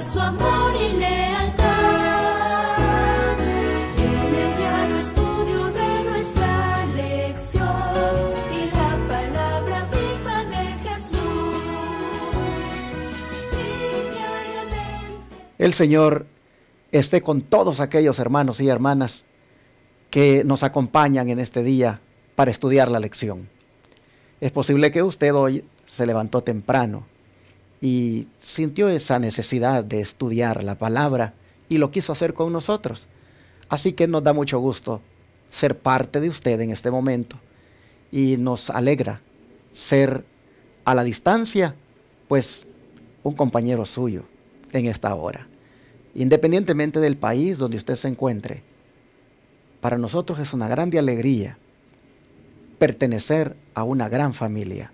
refleja su amor y lealtad. En el diario estudio de nuestra lección y la palabra viva de Jesús. Sí, diariamente. El Señor esté con todos aquellos hermanos y hermanas que nos acompañan en este día para estudiar la lección. Es posible que usted hoy se levantó temprano y sintió esa necesidad de estudiar la palabra y lo quiso hacer con nosotros. Así que nos da mucho gusto ser parte de usted en este momento y nos alegra ser a la distancia, pues, un compañero suyo en esta hora. Independientemente del país donde usted se encuentre, para nosotros es una grande alegría pertenecer a una gran familia.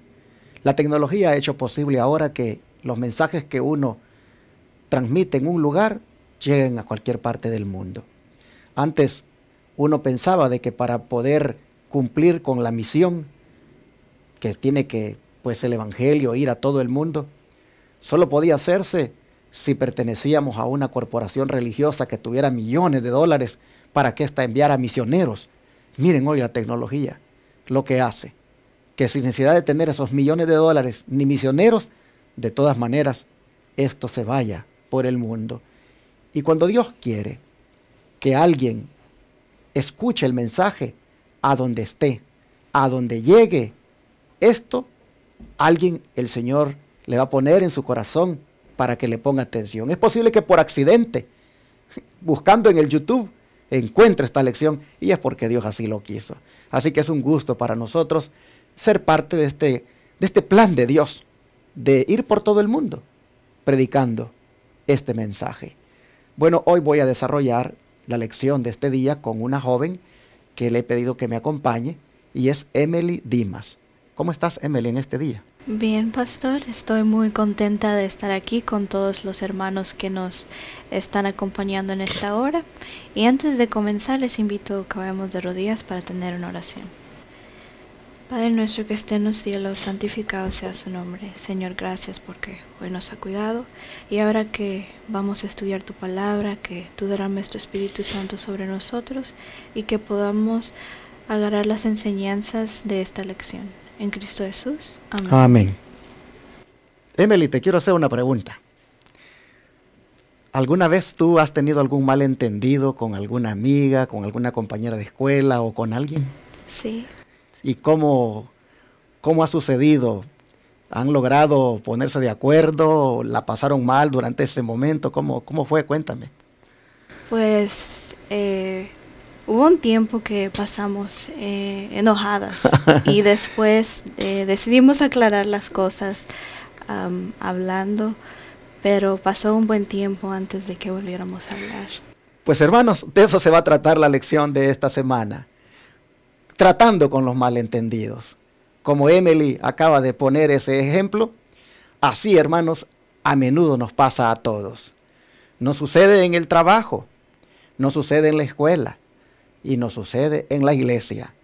La tecnología ha hecho posible ahora que los mensajes que uno transmite en un lugar lleguen a cualquier parte del mundo. Antes uno pensaba de que para poder cumplir con la misión que tiene que, pues, el evangelio, ir a todo el mundo, solo podía hacerse si pertenecíamos a una corporación religiosa que tuviera millones de dólares para que ésta enviara misioneros. Miren hoy la tecnología, lo que hace, que sin necesidad de tener esos millones de dólares ni misioneros, de todas maneras, esto se vaya por el mundo. Y cuando Dios quiere que alguien escuche el mensaje a donde esté, a donde llegue, esto, alguien, el Señor, le va a poner en su corazón para que le ponga atención. Es posible que por accidente, buscando en el YouTube, encuentre esta lección y es porque Dios así lo quiso. Así que es un gusto para nosotros ser parte de este plan de Dios, de ir por todo el mundo predicando este mensaje. Bueno, hoy voy a desarrollar la lección de este día con una joven que le he pedido que me acompañe y es Emily Dimas. ¿Cómo estás, Emily, en este día? Bien, pastor, estoy muy contenta de estar aquí con todos los hermanos que nos están acompañando en esta hora. Y antes de comenzar, les invito a que vayamos de rodillas para tener una oración. Padre nuestro que esté en los cielos, santificado sea su nombre. Señor, gracias porque hoy nos ha cuidado. Y ahora que vamos a estudiar tu palabra, que tú derrames tu Espíritu Santo sobre nosotros y que podamos agarrar las enseñanzas de esta lección. En Cristo Jesús. Amén. Amén. Emily, te quiero hacer una pregunta. ¿Alguna vez tú has tenido algún malentendido con alguna amiga, con alguna compañera de escuela o con alguien? Sí. ¿Y cómo ha sucedido? ¿Han logrado ponerse de acuerdo? ¿La pasaron mal durante ese momento? ¿Cómo fue? Cuéntame. Pues hubo un tiempo que pasamos enojadas y después decidimos aclarar las cosas hablando, pero pasó un buen tiempo antes de que volviéramos a hablar. Pues hermanos, de eso se va a tratar la lección de esta semana, tratando con los malentendidos. Como Emily acaba de poner ese ejemplo, así, hermanos, a menudo nos pasa a todos. Nos sucede en el trabajo, nos sucede en la escuela, y nos sucede en la iglesia.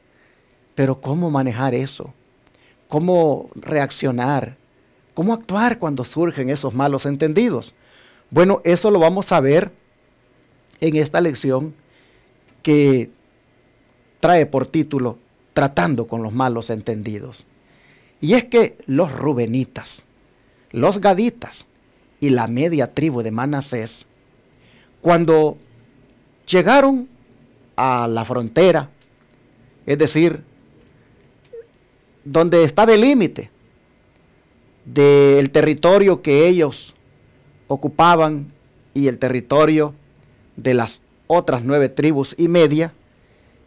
Pero ¿cómo manejar eso? ¿Cómo reaccionar? ¿Cómo actuar cuando surgen esos malos entendidos? Bueno, eso lo vamos a ver en esta lección que trae por título Tratando con los malos entendidos. Y es que los rubenitas, los gaditas y la media tribu de Manasés, cuando llegaron a la frontera, es decir, donde estaba el límite del territorio que ellos ocupaban y el territorio de las otras 9 tribus y media,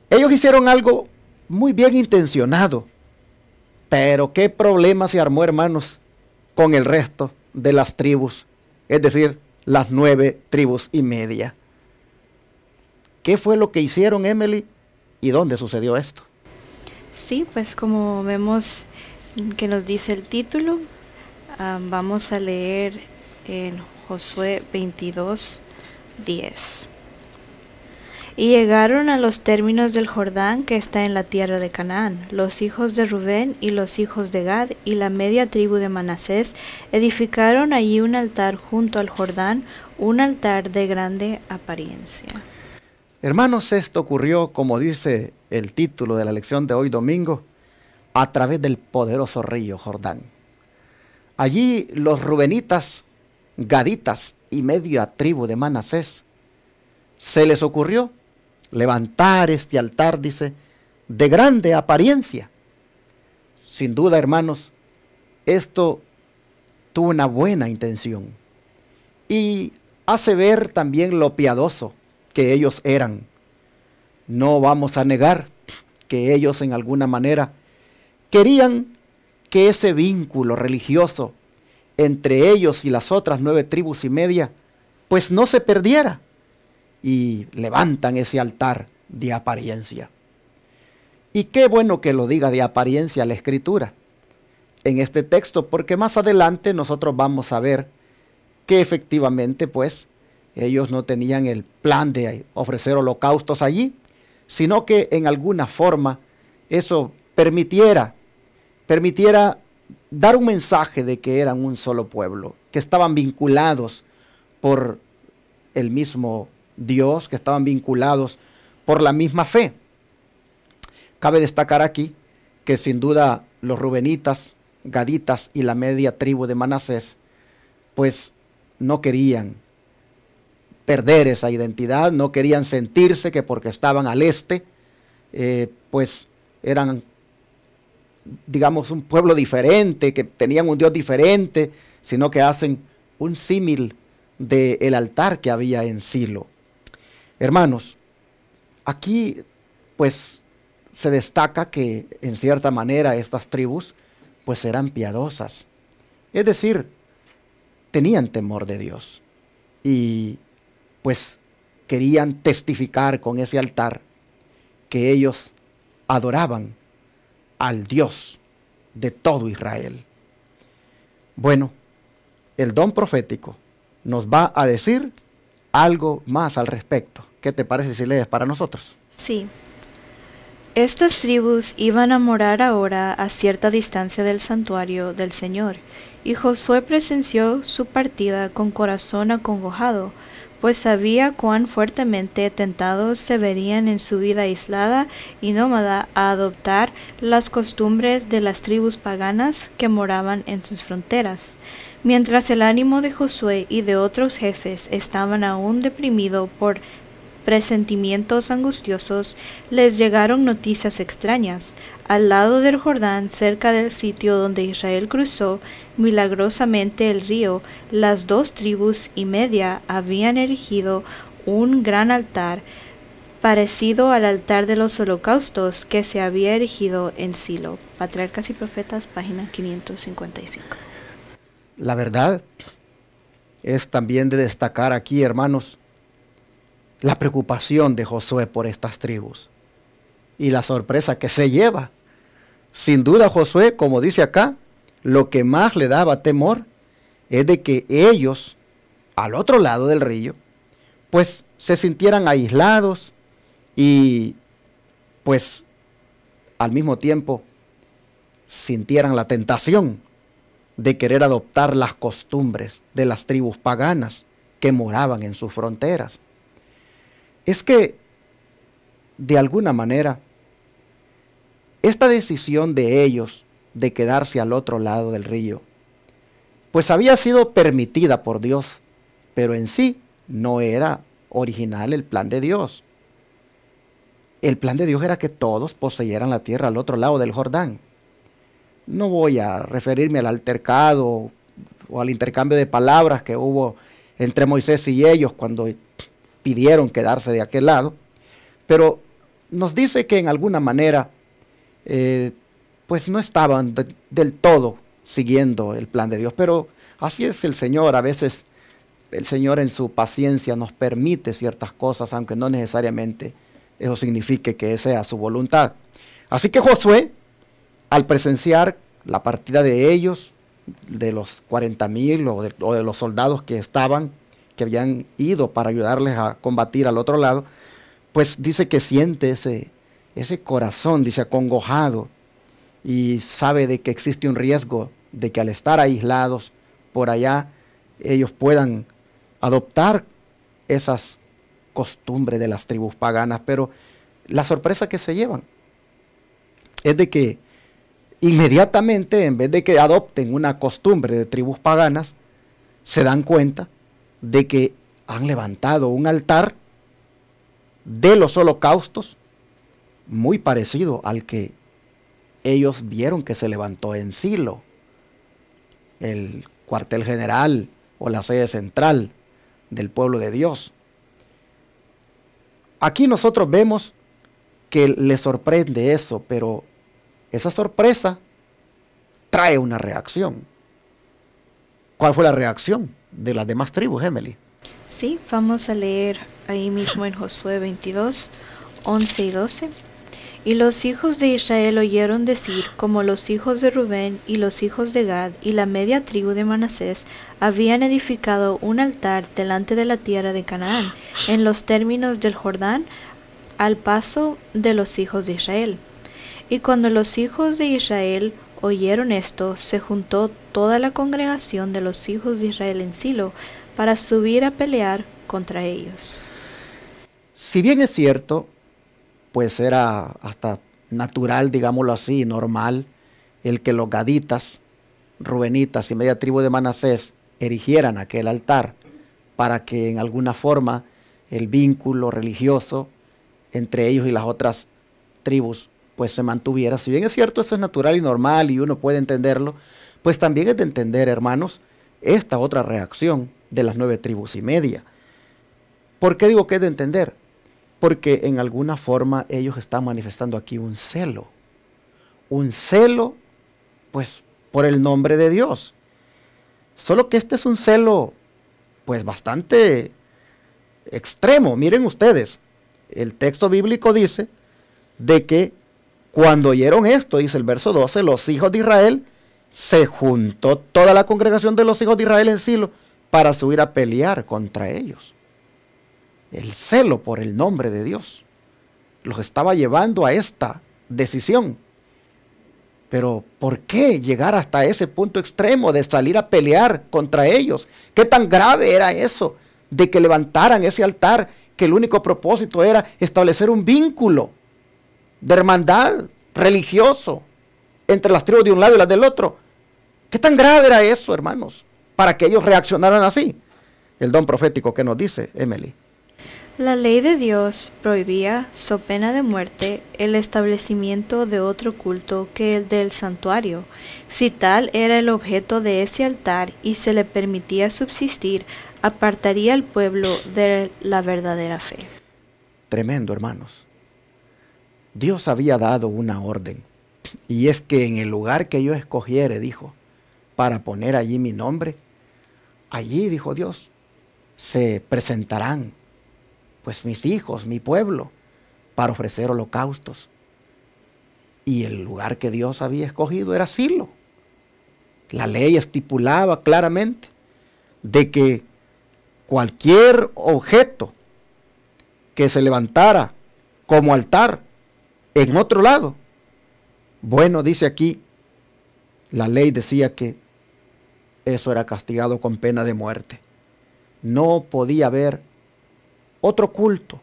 ellos hicieron algo muy bien intencionado, pero qué problema se armó, hermanos, con el resto de las tribus, es decir, las 9 tribus y media. ¿Qué fue lo que hicieron, Emily? ¿Y dónde sucedió esto? Sí, pues como vemos que nos dice el título, vamos a leer en Josué 22:10. Y llegaron a los términos del Jordán que está en la tierra de Canaán. Los hijos de Rubén y los hijos de Gad y la media tribu de Manasés edificaron allí un altar junto al Jordán, un altar de grande apariencia. Hermanos, esto ocurrió, como dice el título de la lección de hoy domingo, a través del poderoso río Jordán. Allí los rubenitas, gaditas y media tribu de Manasés se les ocurrió levantar este altar, dice, de grande apariencia. Sin duda, hermanos, esto tuvo una buena intención y hace ver también lo piadoso que ellos eran. No vamos a negar que ellos en alguna manera querían que ese vínculo religioso entre ellos y las otras 9 tribus y media pues no se perdiera, y levantan ese altar de apariencia. Y qué bueno que lo diga de apariencia la Escritura en este texto, porque más adelante nosotros vamos a ver que efectivamente pues ellos no tenían el plan de ofrecer holocaustos allí, sino que en alguna forma eso permitiera dar un mensaje de que eran un solo pueblo, que estaban vinculados por el mismo Dios, que estaban vinculados por la misma fe. Cabe destacar aquí que sin duda los rubenitas, gaditas y la media tribu de Manasés pues no querían perder esa identidad, no querían sentirse que porque estaban al este pues eran, digamos, un pueblo diferente, que tenían un Dios diferente, sino que hacen un símil del altar que había en Silo. Hermanos, aquí pues se destaca que en cierta manera estas tribus pues eran piadosas, es decir, tenían temor de Dios y pues querían testificar con ese altar que ellos adoraban al Dios de todo Israel. Bueno, el don profético nos va a decir algo más al respecto. ¿Qué te parece si lees para nosotros? Sí. Estas tribus iban a morar ahora a cierta distancia del santuario del Señor, y Josué presenció su partida con corazón acongojado, pues sabía cuán fuertemente tentados se verían en su vida aislada y nómada a adoptar las costumbres de las tribus paganas que moraban en sus fronteras. Mientras el ánimo de Josué y de otros jefes estaban aún deprimido por presentimientos angustiosos, les llegaron noticias extrañas. Al lado del Jordán, cerca del sitio donde Israel cruzó milagrosamente el río, las 2 tribus y media habían erigido un gran altar, parecido al altar de los holocaustos que se había erigido en Silo. Patriarcas y Profetas, página 555. La verdad es también de destacar aquí, hermanos, la preocupación de Josué por estas tribus y la sorpresa que se lleva. Sin duda Josué, como dice acá, lo que más le daba temor es de que ellos, al otro lado del río, pues se sintieran aislados y pues al mismo tiempo sintieran la tentación de querer adoptar las costumbres de las tribus paganas que moraban en sus fronteras. Es que, de alguna manera, esta decisión de ellos de quedarse al otro lado del río, pues había sido permitida por Dios, pero en sí no era original el plan de Dios. El plan de Dios era que todos poseyeran la tierra al otro lado del Jordán. No voy a referirme al altercado o al intercambio de palabras que hubo entre Moisés y ellos cuando pidieron quedarse de aquel lado, pero nos dice que en alguna manera pues no estaban del todo siguiendo el plan de Dios, pero así es el Señor. A veces el Señor en su paciencia nos permite ciertas cosas, aunque no necesariamente eso signifique que sea su voluntad. Así que Josué, al presenciar la partida de ellos, de los 40,000 o de los soldados que habían ido para ayudarles a combatir al otro lado, pues dice que siente ese corazón, dice, acongojado, y sabe de que existe un riesgo de que al estar aislados por allá, ellos puedan adoptar esas costumbres de las tribus paganas. Pero la sorpresa que se llevan es de que inmediatamente, en vez de que adopten una costumbre de tribus paganas, se dan cuenta de que han levantado un altar de los holocaustos muy parecido al que ellos vieron que se levantó en Silo, el cuartel general o la sede central del pueblo de Dios. Aquí nosotros vemos que les sorprende eso, pero esa sorpresa trae una reacción. ¿Cuál fue la reacción de las demás tribus, Emily? Sí, vamos a leer ahí mismo en Josué 22, 11 y 12. Y los hijos de Israel oyeron decir, como los hijos de Rubén y los hijos de Gad y la media tribu de Manasés habían edificado un altar delante de la tierra de Canaán, en los términos del Jordán, al paso de los hijos de Israel. Y cuando los hijos de Israel oyeron esto, se juntó toda la congregación de los hijos de Israel en Silo para subir a pelear contra ellos. Si bien es cierto, pues era hasta natural, digámoslo así, normal, el que los gaditas, rubenitas y media tribu de Manasés erigieran aquel altar para que en alguna forma el vínculo religioso entre ellos y las otras tribus pues se mantuviera. Si bien es cierto, eso es natural y normal y uno puede entenderlo, pues también es de entender, hermanos, esta otra reacción de las 9 tribus y media. ¿Por qué digo que es de entender? Porque en alguna forma ellos están manifestando aquí un celo, pues por el nombre de Dios. Solo que este es un celo pues bastante extremo. Miren ustedes, el texto bíblico dice de que cuando oyeron esto, dice el verso 12, los hijos de Israel, se juntó toda la congregación de los hijos de Israel en Silo para subir a pelear contra ellos. El celo por el nombre de Dios los estaba llevando a esta decisión. Pero ¿por qué llegar hasta ese punto extremo de salir a pelear contra ellos? ¿Qué tan grave era eso de que levantaran ese altar, que el único propósito era establecer un vínculo de hermandad religioso entre las tribus de un lado y las del otro? ¿Qué tan grave era eso, hermanos, para que ellos reaccionaran así? El don profético que nos dice, Emily. La ley de Dios prohibía, so pena de muerte, el establecimiento de otro culto que el del santuario, si tal era el objeto de ese altar y se le permitía subsistir, apartaría al pueblo de la verdadera fe. Tremendo, hermanos. Dios había dado una orden, y es que en el lugar que yo escogiere, dijo, para poner allí mi nombre, allí, dijo Dios, se presentarán pues mis hijos, mi pueblo, para ofrecer holocaustos. Y el lugar que Dios había escogido era Silo. La ley estipulaba claramente de que cualquier objeto que se levantara como altar en otro lado, bueno, dice aquí, la ley decía que eso era castigado con pena de muerte. No podía haber otro culto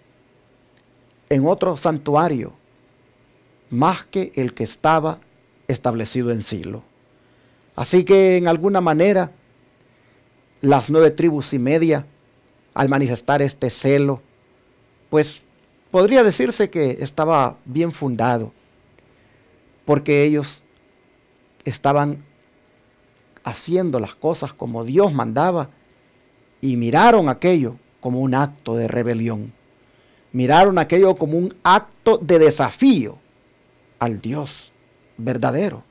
en otro santuario más que el que estaba establecido en Silo. Así que en alguna manera las 9 tribus y media, al manifestar este celo, pues podría decirse que estaba bien fundado, porque ellos estaban haciendo las cosas como Dios mandaba y miraron aquello como un acto de rebelión. Miraron aquello como un acto de desafío al Dios verdadero.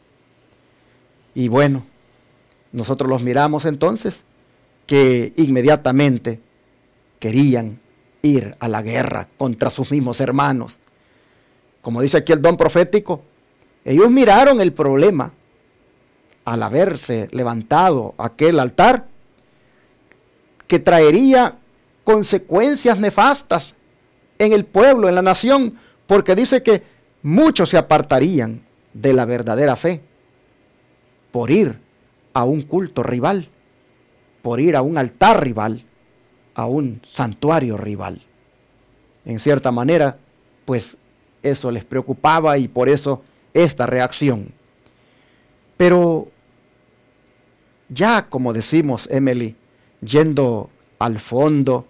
Y bueno, nosotros los miramos entonces que inmediatamente querían ir a la guerra contra sus mismos hermanos. Como dice aquí el don profético, ellos miraron el problema al haberse levantado aquel altar que traería consecuencias nefastas en el pueblo, en la nación, porque dice que muchos se apartarían de la verdadera fe por ir a un culto rival, por ir a un altar rival, a un santuario rival. En cierta manera, pues eso les preocupaba y por eso esta reacción. Pero ya, como decimos, Emily, yendo al fondo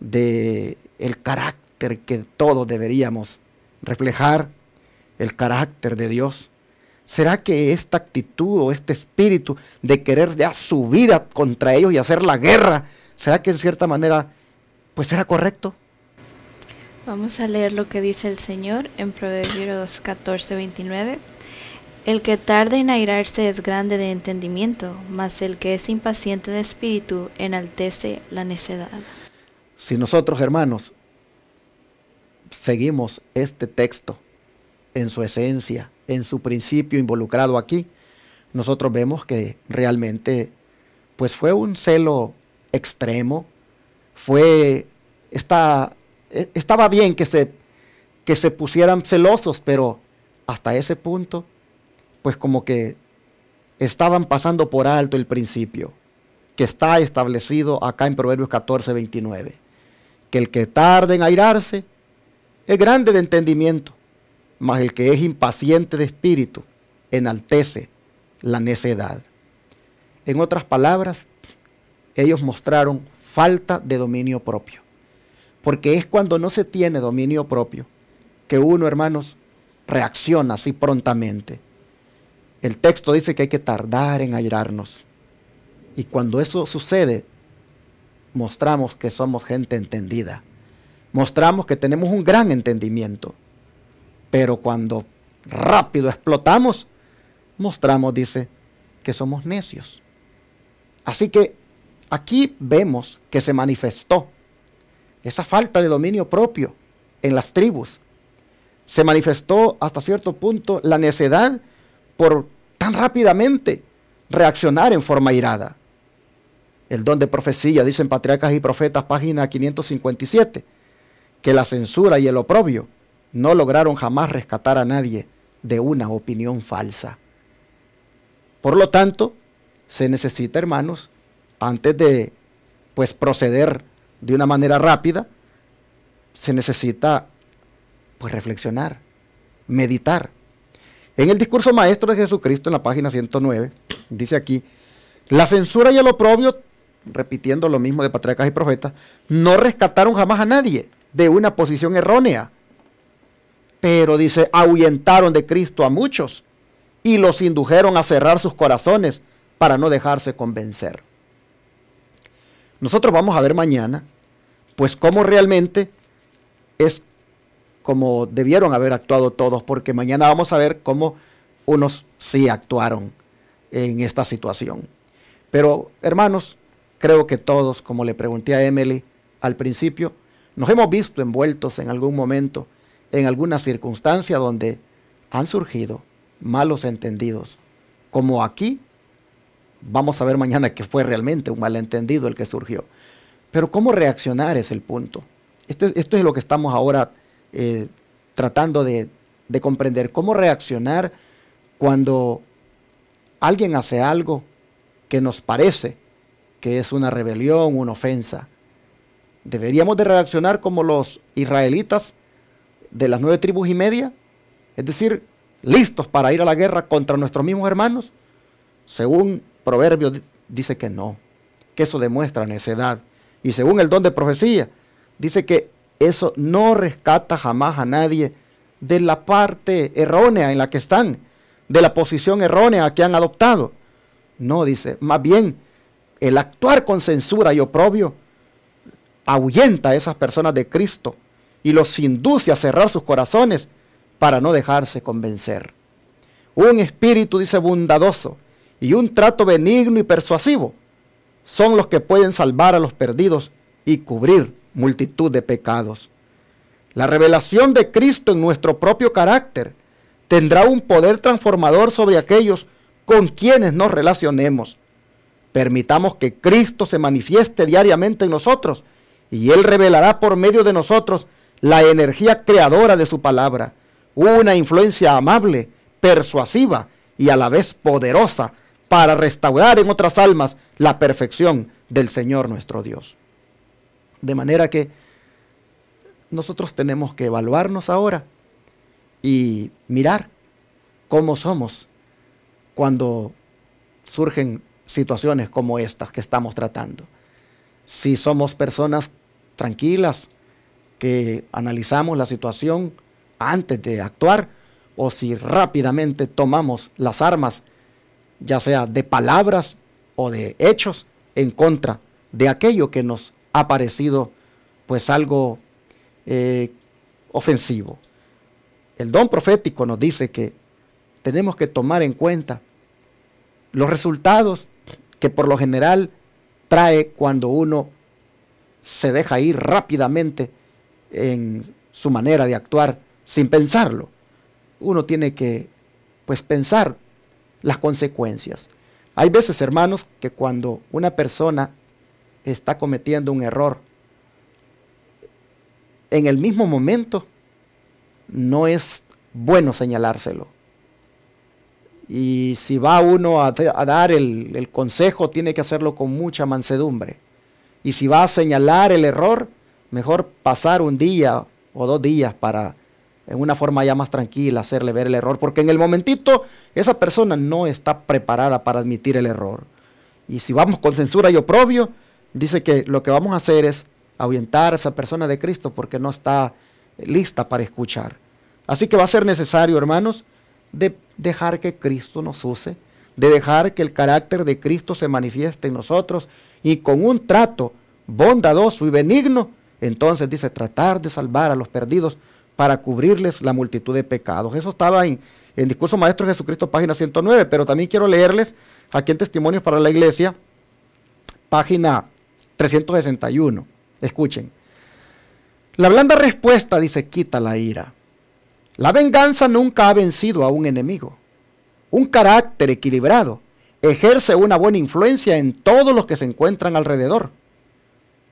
del carácter que todos deberíamos reflejar, el carácter de Dios, ¿será que esta actitud o este espíritu de querer ya subir contra ellos y hacer la guerra, será que en cierta manera pues era correcto? Vamos a leer lo que dice el Señor en Proverbios 14:29. El que tarda en airarse es grande de entendimiento, mas el que es impaciente de espíritu enaltece la necedad. Si nosotros, hermanos, seguimos este texto en su esencia, en su principio involucrado aquí, nosotros vemos que realmente pues fue un celo extremo, estaba bien que se pusieran celosos, pero hasta ese punto pues como que estaban pasando por alto el principio que está establecido acá en Proverbios 14:29, que el que tarde en airarse es grande de entendimiento, mas el que es impaciente de espíritu enaltece la necedad. En otras palabras, ellos mostraron falta de dominio propio, porque es cuando no se tiene dominio propio que uno, hermanos, reacciona así prontamente. El texto dice que hay que tardar en airarnos, y cuando eso sucede, mostramos que somos gente entendida, mostramos que tenemos un gran entendimiento. Pero cuando rápido explotamos, mostramos, dice, que somos necios. Así que aquí vemos que se manifestó esa falta de dominio propio en las tribus. Se manifestó hasta cierto punto la necedad por tan rápidamente reaccionar en forma irada. El don de profecía, dicen Patriarcas y Profetas, página 557, que la censura y el oprobio no lograron jamás rescatar a nadie de una opinión falsa. Por lo tanto, se necesita, hermanos, antes de pues proceder de una manera rápida, se necesita pues reflexionar, meditar. En el discurso maestro de Jesucristo, en la página 109, dice aquí, la censura y el oprobio, repitiendo lo mismo de Patriarcas y Profetas, no rescataron jamás a nadie de una posición errónea. Pero dice, ahuyentaron de Cristo a muchos y los indujeron a cerrar sus corazones para no dejarse convencer. Nosotros vamos a ver mañana, pues cómo realmente es como debieron haber actuado todos, porque mañana vamos a ver cómo unos sí actuaron en esta situación. Pero, hermanos, creo que todos, como le pregunté a Emily al principio, nos hemos visto envueltos en algún momento en alguna circunstancia donde han surgido malos entendidos, como aquí. Vamos a ver mañana que fue realmente un malentendido el que surgió. Pero cómo reaccionar es el punto. Esto es lo que estamos ahora tratando de comprender. Cómo reaccionar cuando alguien hace algo que nos parece que es una rebelión, una ofensa. ¿Deberíamos de reaccionar como los israelitas de las 9 tribus y media? Es decir, listos para ir a la guerra contra nuestros mismos hermanos. Según Proverbios dice que no, que eso demuestra necedad. Y según el don de profecía, dice que eso no rescata jamás a nadie de la parte errónea en la que están, de la posición errónea que han adoptado. No, dice, más bien, el actuar con censura y oprobio ahuyenta a esas personas de Cristo y los induce a cerrar sus corazones para no dejarse convencer. Un espíritu, dice, bondadoso y un trato benigno y persuasivo son los que pueden salvar a los perdidos y cubrir multitud de pecados. La revelación de Cristo en nuestro propio carácter tendrá un poder transformador sobre aquellos con quienes nos relacionemos. Permitamos que Cristo se manifieste diariamente en nosotros y Él revelará por medio de nosotros la energía creadora de su palabra, una influencia amable, persuasiva y a la vez poderosa para restaurar en otras almas la perfección del Señor nuestro Dios. De manera que nosotros tenemos que evaluarnos ahora y mirar cómo somos cuando surgen situaciones como estas que estamos tratando. Si somos personas tranquilas, que analizamos la situación antes de actuar, o si rápidamente tomamos las armas, ya sea de palabras o de hechos, en contra de aquello que nos ha parecido pues algo ofensivo. El don profético nos dice que tenemos que tomar en cuenta los resultados que por lo general trae cuando uno se deja ir rápidamente en su manera de actuar sin pensarlo. Uno tiene que pues pensar las consecuencias. Hay veces, hermanos, que cuando una persona está cometiendo un error, en el mismo momento no es bueno señalárselo. Y si va uno a dar el consejo, tiene que hacerlo con mucha mansedumbre. Y si va a señalar el error, mejor pasar un día o 2 días para, en una forma ya más tranquila, hacerle ver el error. Porque en el momentito, esa persona no está preparada para admitir el error. Y si vamos con censura y oprobio, dice que lo que vamos a hacer es ahuyentar a esa persona de Cristo porque no está lista para escuchar. Así que va a ser necesario, hermanos, de dejar que Cristo nos use, de dejar que el carácter de Cristo se manifieste en nosotros y con un trato bondadoso y benigno, entonces dice, tratar de salvar a los perdidos para cubrirles la multitud de pecados. Eso estaba en Discurso Maestro de Jesucristo, página 109, pero también quiero leerles aquí en Testimonios para la Iglesia, página 361. Escuchen. La blanda respuesta, dice, quita la ira. La venganza nunca ha vencido a un enemigo. Un carácter equilibrado ejerce una buena influencia en todos los que se encuentran alrededor.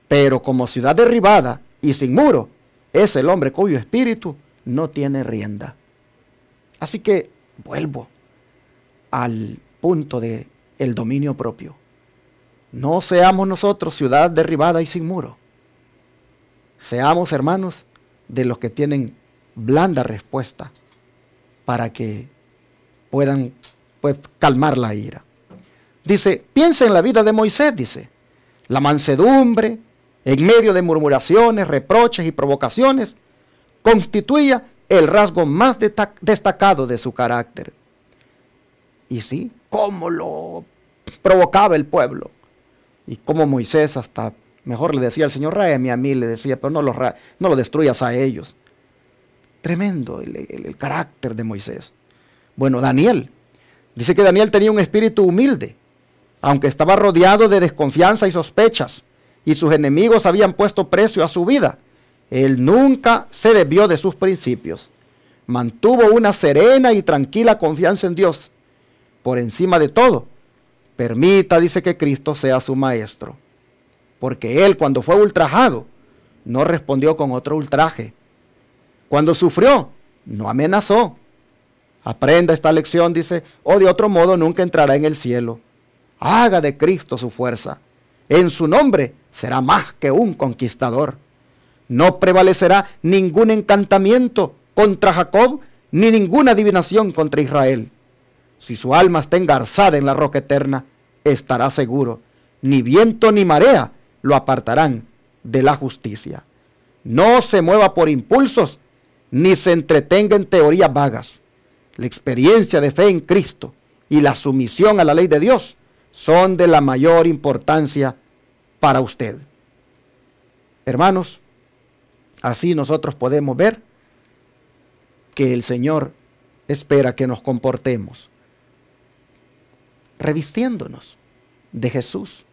Pero como ciudad derribada y sin muro, es el hombre cuyo espíritu no tiene rienda. Así que vuelvo al punto de el dominio propio. No seamos nosotros ciudad derribada y sin muro. Seamos, hermanos, de los que tienen blanda respuesta para que puedan pues calmar la ira. Dice, piensa en la vida de Moisés, dice, la mansedumbre en medio de murmuraciones, reproches y provocaciones constituía el rasgo más destacado de su carácter. Y sí, cómo lo provocaba el pueblo y cómo Moisés hasta mejor le decía al Señor, ráeme a mí, le decía, pero no lo destruyas a ellos. Tremendo el carácter de Moisés. Bueno, Daniel. Dice que Daniel tenía un espíritu humilde, aunque estaba rodeado de desconfianza y sospechas, y sus enemigos habían puesto precio a su vida. Él nunca se desvió de sus principios. Mantuvo una serena y tranquila confianza en Dios. Por encima de todo, permita, dice, que Cristo sea su maestro. Porque él, cuando fue ultrajado, no respondió con otro ultraje. Cuando sufrió, no amenazó. Aprenda esta lección, dice, o de otro modo nunca entrará en el cielo. Haga de Cristo su fuerza. En su nombre será más que un conquistador. No prevalecerá ningún encantamiento contra Jacob, ni ninguna adivinación contra Israel. Si su alma está engarzada en la roca eterna, estará seguro. Ni viento ni marea lo apartarán de la justicia. No se mueva por impulsos, ni se entretenga en teorías vagas. La experiencia de fe en Cristo y la sumisión a la ley de Dios son de la mayor importancia para usted. Hermanos, así nosotros podemos ver que el Señor espera que nos comportemos revistiéndonos de Jesús,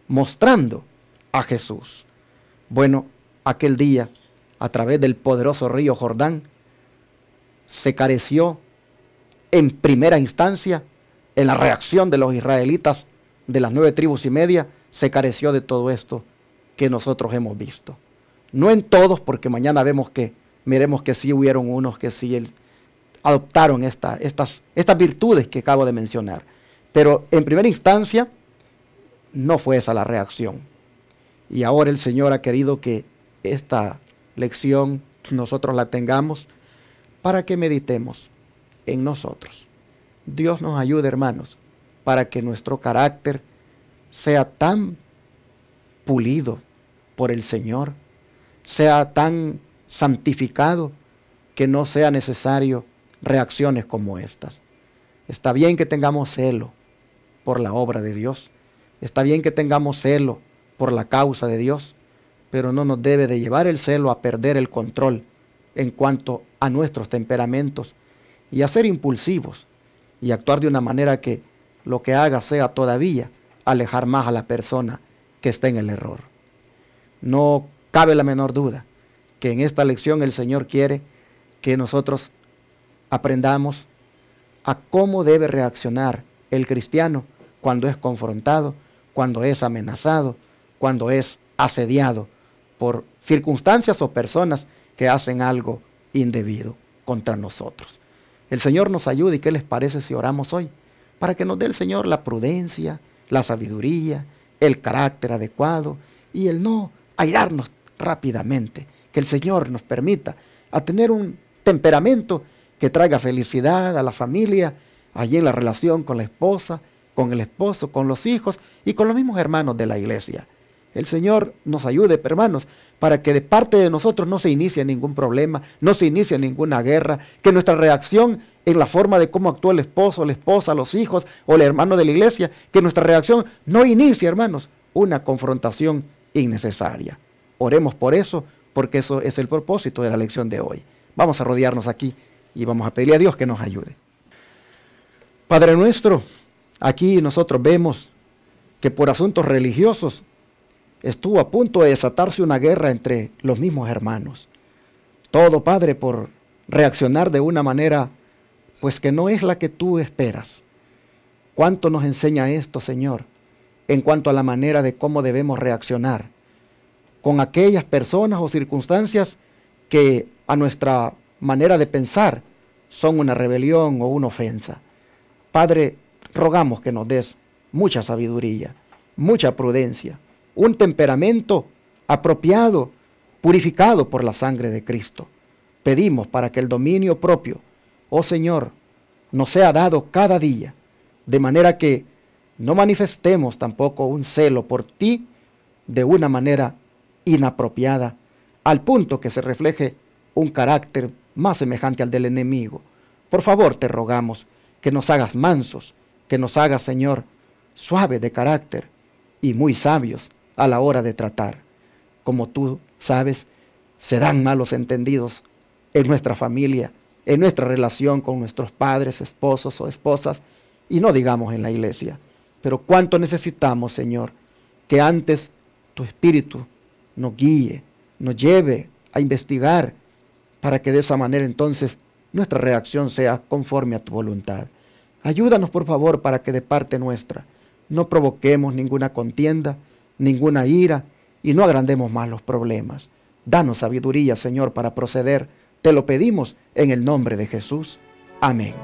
mostrando a Jesús. Bueno, aquel día, a través del poderoso río Jordán, se careció en primera instancia, en la reacción de los israelitas de las 9 tribus y media, se careció de todo esto que nosotros hemos visto. No en todos, porque mañana miremos que sí hubieron unos que sí adoptaron estas virtudes que acabo de mencionar. Pero en primera instancia, no fue esa la reacción. Y ahora el Señor ha querido que esta lección nosotros la tengamos para que meditemos en nosotros. Dios nos ayude, hermanos, para que nuestro carácter sea tan pulido por el Señor, sea tan santificado, que no sea necesario reacciones como estas. Está bien que tengamos celo por la obra de Dios, está bien que tengamos celo por la causa de Dios, pero no nos debe de llevar el celo a perder el control en cuanto a nuestros temperamentos y a ser impulsivos y actuar de una manera que lo que haga sea todavía alejar más a la persona que está en el error. No cabe la menor duda que en esta lección el Señor quiere que nosotros aprendamos a cómo debe reaccionar el cristiano cuando es confrontado, cuando es amenazado, cuando es asediado por circunstancias o personas que hacen algo indebido contra nosotros. El Señor nos ayude. ¿Y qué les parece si oramos hoy? Para que nos dé el Señor la prudencia, la sabiduría, el carácter adecuado y el no airarnos rápidamente. Que el Señor nos permita a tener un temperamento que traiga felicidad a la familia, allí en la relación con la esposa, con el esposo, con los hijos y con los mismos hermanos de la iglesia. El Señor nos ayude, hermanos, para que de parte de nosotros no se inicie ningún problema, no se inicie ninguna guerra, que nuestra reacción en la forma de cómo actúa el esposo, la esposa, los hijos o el hermano de la iglesia, que nuestra reacción no inicie, hermanos, una confrontación innecesaria. Oremos por eso, porque eso es el propósito de la lección de hoy. Vamos a rodearnos aquí y vamos a pedirle a Dios que nos ayude. Padre nuestro, aquí nosotros vemos que por asuntos religiosos estuvo a punto de desatarse una guerra entre los mismos hermanos. Todo, Padre, por reaccionar de una manera, pues que no es la que tú esperas. ¿Cuánto nos enseña esto, Señor, en cuanto a la manera de cómo debemos reaccionar con aquellas personas o circunstancias que a nuestra manera de pensar son una rebelión o una ofensa? Padre, rogamos que nos des mucha sabiduría, mucha prudencia, un temperamento apropiado, purificado por la sangre de Cristo. Pedimos para que el dominio propio, oh Señor, nos sea dado cada día, de manera que no manifestemos tampoco un celo por ti de una manera inapropiada, al punto que se refleje un carácter más semejante al del enemigo. Por favor, te rogamos que nos hagas mansos, que nos hagas, Señor, suaves de carácter y muy sabios a la hora de tratar. Como tú sabes, se dan malos entendidos en nuestra familia, en nuestra relación con nuestros padres, esposos o esposas, y no digamos en la iglesia. Pero cuánto necesitamos, Señor, que antes tu Espíritu nos guíe, nos lleve a investigar, para que de esa manera entonces nuestra reacción sea conforme a tu voluntad. Ayúdanos, por favor, para que de parte nuestra no provoquemos ninguna contienda, ninguna ira, y no agrandemos más los problemas. Danos sabiduría, Señor, para proceder. Te lo pedimos en el nombre de Jesús. Amén.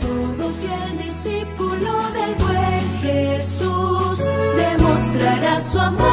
Todo fiel discípulo del buen Jesús demostrará su amor.